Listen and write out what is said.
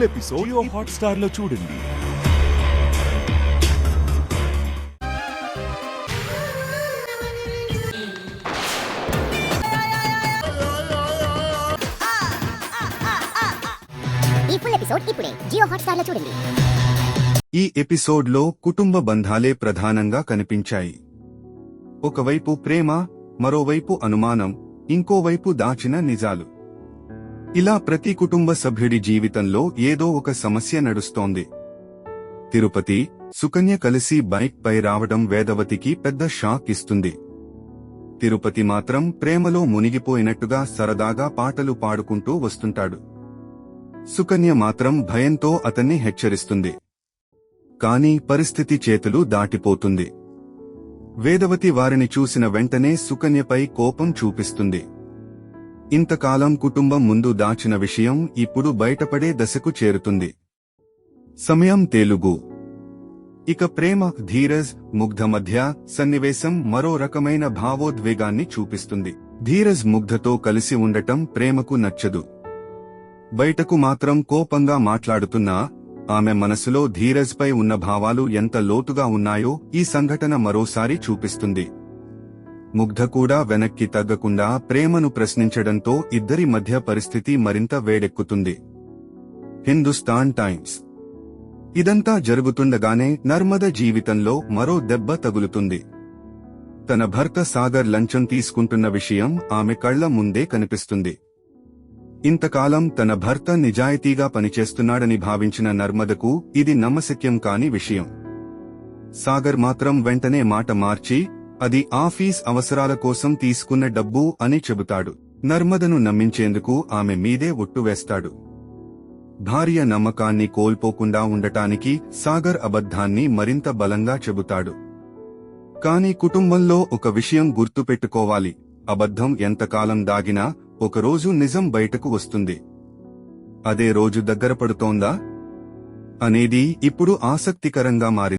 Episode Jio Hotstar లో చూడండి. ఈ ఫుల్ ఎపిసోడ్ ఇప్పుడే జియో హాట్‌స్టార్ లో చూడండి. ఈ ఎపిసోడ్లో కుటుంబ బంధాలే ప్రధానంగా కనిపించాయి. ఒకవైపు ప్రేమ, మరోవైపు అనుమానం, ఇంకోవైపు దాచిన నిజాలు. ఇలా ప్రతి కుటుంబ సభ్యుడి జీవితంలో ఏదో ఒక సమస్య నడుస్తోంది. తిరుపతి, సుకన్య కలిసి బైక్ పై రావడం వేదవతికి పెద్ద షాక్ ఇస్తుంది. తిరుపతి మాత్రం ప్రేమలో మునిగిపోయినట్టుగా సరదాగా పాటలు పాడుకుంటూ వస్తుంటాడు. సుకన్య మాత్రం భయంతో అతన్ని హెచ్చరిస్తుంది. కాని పరిస్థితి చేతులు దాటిపోతుంది. వేదవతి వారిని చూసిన వెంటనే సుకన్యపై కోపం చూపిస్తుంది. ఇంతకాలం కుటుంబం ముందు దాచిన విషయం ఇప్పుడు బయటపడే దశకు చేరుతుంది. సమయం తెలుగు. ఇక ప్రేమ, ధీరజ్, ముగ్ధ మధ్య సన్నివేశం మరో రకమైన భావోద్వేగాన్ని చూపిస్తుంది. ధీరజ్ ముగ్ధతో కలిసి ఉండటం ప్రేమకు నచ్చదు. బయటకు మాత్రం కోపంగా మాట్లాడుతున్నా ఆమె మనసులో ధీరజ్ పై ఉన్న భావాలు ఎంత లోతుగా ఉన్నాయో ఈ సంఘటన మరోసారి చూపిస్తుంది. ముగ్ధ కూడా వెనక్కి తగ్గకుండా ప్రేమను ప్రశ్నించడంతో ఇద్దరి మధ్య పరిస్థితి మరింత వేడెక్కుతుంది. హిందుస్థాన్ టైమ్స్. ఇదంతా జరుగుతుండగానే నర్మద జీవితంలో మరో దెబ్బ తగులుతుంది. తన భర్త సాగర్ లంచం తీసుకుంటున్న విషయం ఆమె కళ్ల ముందే కనిపిస్తుంది. ఇంతకాలం తన భర్త నిజాయితీగా పనిచేస్తున్నాడని భావించిన నర్మదకు ఇది నమ్మశక్యం కాని విషయం. సాగర్ మాత్రం వెంటనే మాట మార్చి అది ఆఫీస్ అవసరాల కోసం తీసుకున్న డబ్బు అని చెబుతాడు. నర్మదను నమ్మించేందుకు ఆమె మీదే ఒట్టు వేస్తాడు. భార్య నమ్మకాన్ని కోల్పోకుండా ఉండటానికి సాగర్ అబద్ధాన్ని మరింత బలంగా చెబుతాడు. కాని కుటుంబంలో ఒక విషయం గుర్తుపెట్టుకోవాలి, అబద్ధం ఎంతకాలం దాగినా ఒకరోజు నిజం బయటకు వస్తుంది. అదే రోజు దగ్గర పడుతోందా అనేది ఇప్పుడు ఆసక్తికరంగా మారింది.